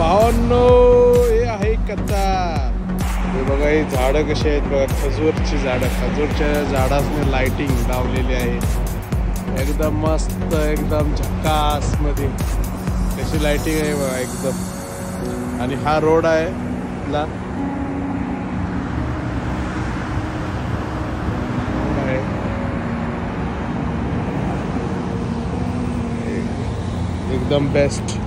भावांनो, हे आहे कतार. हे बघा, ही झाडं कशी आहेत बघा, खजूरची झाडं. खजूरच्या झाडासने लाइटिंग लावलेली आहे एकदम मस्त, एकदम झकास मध्ये कशी लाइटिंग आहे बघा एकदम. आणि हा रोड आहे इथला, एकदम बेस्ट.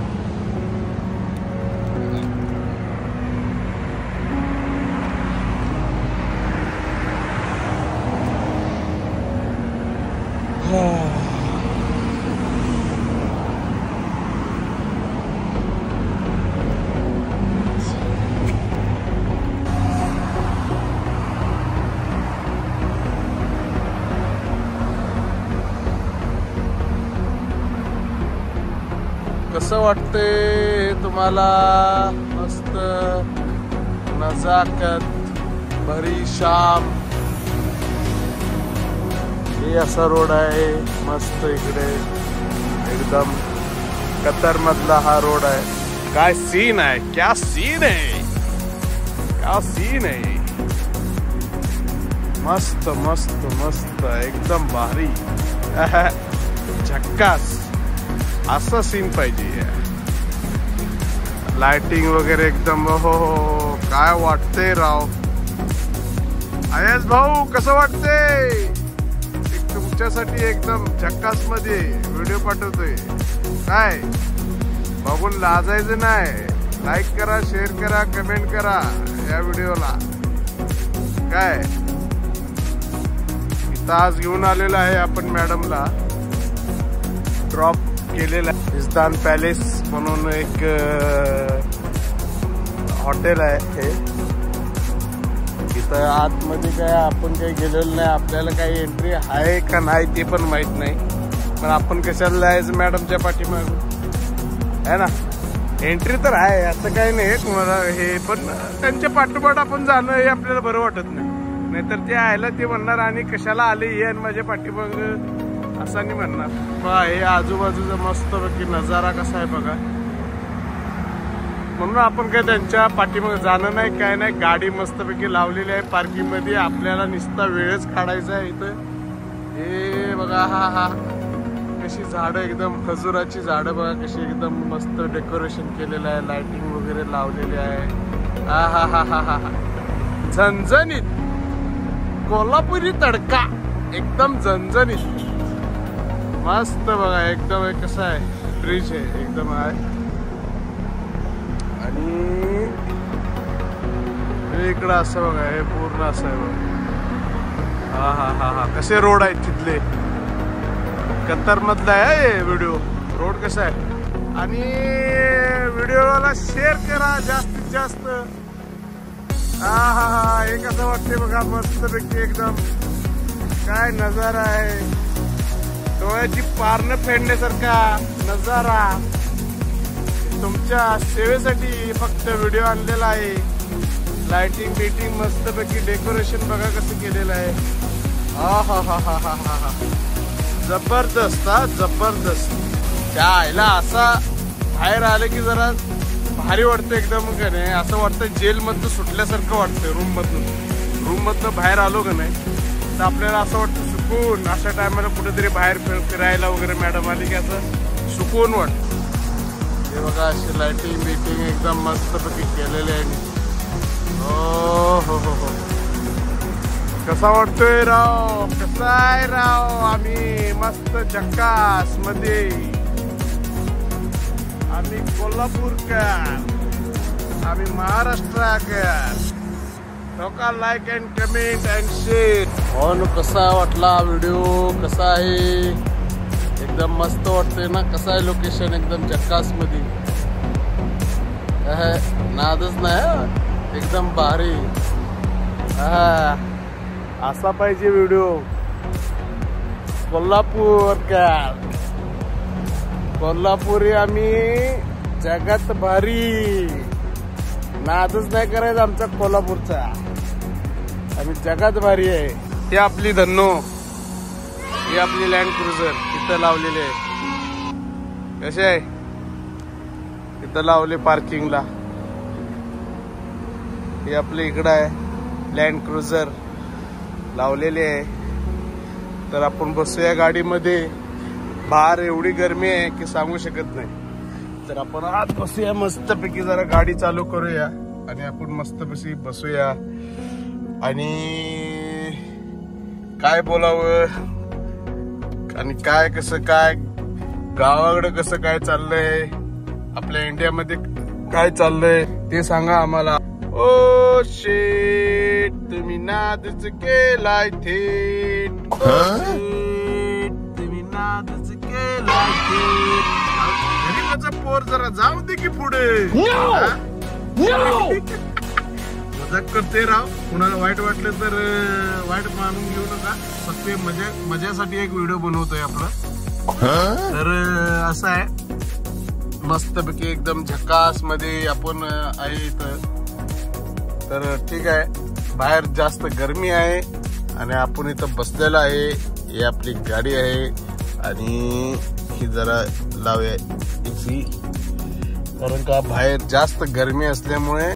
कसं वाटतंय तुम्हाला? मस्त नजाकत भरी शाम. हे असा रोड आहे मस्त इकडे, एकदम कतार मधला हा रोड आहे. काय सीन आहे, क्या सीन आहे, क्या सीन आहे. मस्त मस्त मस्त एकदम भारी झक्कास. असं सीन पाहिजे. लाइटिंग वगैरे एकदम. हो काय वाटतंय राव. आयस भाऊ, कसं वाटतंय? तुमच्यासाठी एकदम झक्कास मध्ये व्हिडिओ पाठवतोय. काय बघून लाजायचं नाही. लाईक करा, शेअर करा, कमेंट करा या व्हिडिओला. काय इथं आज घेऊन आलेला आहे आपण मॅडमला. ड्रॉप केलेला. इस्तान पॅलेस म्हणून एक हॉटेल आहे हे. इथं आतमध्ये काय आपण काही गेलेलं नाही. आपल्याला काही एंट्री आहे का नाही ते पण माहित नाही. पण आपण कशाला जायचं मॅडमच्या पाठीमागून, है ना. एंट्री तर आहे, असं काही नाही तुम्हाला हे. पण त्यांच्या पाठोपाठ आपण जाणं हे आपल्याला बरं वाटत नाही. नाहीतर ते आयला ते म्हणणार आणि कशाला आले हे आणि माझ्या पाठीमाग असं नाही म्हणणार. बघा हे आजूबाजूचा मस्त पैकी नजारा कसा आहे बघा. म्हणून आपण काय त्यांच्या पाठीमागे जाणं नाही, काय नाही. गाडी मस्तपैकी लावलेली आहे पार्किंग मध्ये. आपल्याला नुसता वेळच काढायचा आहे इथं. हे बघा, हा कशी झाडं, एकदम खजुराची झाडं बघा कशी एकदम मस्त डेकोरेशन केलेलं आहे. लाइटिंग वगैरे लावलेली आहे. हा झणझणीत कोल्हापुरी तडका, एकदम झणझणीत मस्त बघा एकदम. कसं आहे, ब्रिज आहे एकदम आहे. आणि इकडं असं बघा, हे पूर्ण असं आहे बघा. हा कसे रोड आहेत तिथले. कतार मधला आहे व्हिडिओ. रोड कसा आहे. आणि व्हिडिओला शेअर करा जास्तीत जास्त. हे कसं वाटते बघा मस्त पैकी एकदम. काय नजारा आहे, डोळ्याची पारणं फेडण्यासारखा नजारा. तुमच्या सेवेसाठी फक्त व्हिडिओ आणलेला आहे. लाइटिंग बिटिंग मस्त पैकी डेकोरेशन बघा कसं केलेलं आहे. हा जबरदस्त, हा जबरदस्त. त्या आईला असा बाहेर आलं की जरा भारी वाटतं एकदम का नाही. असं वाटतं जेल मधनं सुटल्यासारखं वाटतं. रूम मधनं बाहेर आलो का नाही तर आपल्याला असं वाटतं सुकून. अशा टायमाला कुठेतरी बाहेर फिरायला वगैरे मॅडम आली की असं सुकून वाटतं. हे बघा अशी लाइटिंग बिटिंग एकदम मस्त पैकी केलेली आहे. हो कसा वाटतोय राव, कसा आहे राव. आम्ही मस्त झक्कास मध्ये. आम्ही कोल्हापूरकर, आम्ही महाराष्ट्राकर. लोका like and comment and share. हो ना, कसा वाटला व्हिडिओ, कसा आहे. एकदम मस्त वाटतंय ना. कसं आहे लोकेशन, एकदम झक्कास मध्ये. नादच नाही, एकदम भारी. असा पाहिजे व्हिडिओ. कोल्हापुरी आम्ही जगात भारी. नादच नाही करायचा आमचा कोल्हापूरचा. आम्ही जगात भारी आहे. ही आपली धन्नो, ही आपली लँड क्रुझर इथं लावलेली आहे. कशी आहे इथं लावले पार्किंगला. हे आपल्या इकडं आहे लँड क्रुझर लावलेली आहे. तर आपण बसूया गाडीमध्ये. बाहेर एवढी गरमी आहे की सांगू शकत नाही. तर आपण आत बसूया मस्तपैकी, जरा गाडी चालू करूया आणि आपण मस्तपैकी बसूया. आणि काय बोलावं आणि काय कसं काय गावाकडे कसं काय चाललंय, आपल्या इंडियामध्ये काय चाललंय ते सांगा आम्हाला. ओ शेट तुम्ही नादच केलाय थेट, तुम्ही नादच केलाय थेट. गरीबाचा पोर जरा जाऊ दे की पुढे. मजाक करते राव. कुणाला वाईट वाटलं तर वाईट मानून घेऊ नका. फक्त मजासाठी एक व्हिडिओ बनवतोय आपला. तर असं आहे मस्तपैकी एकदम झकास मध्ये आपण आहे इथं. तर ठीक आहे, बाहेर जास्त गरमी आहे आणि आपण इथं बसलेला आहे. ही आपली गाडी आहे आणि ही जरा लावूया एसी, कारण का बाहेर जास्त गरमी असल्यामुळे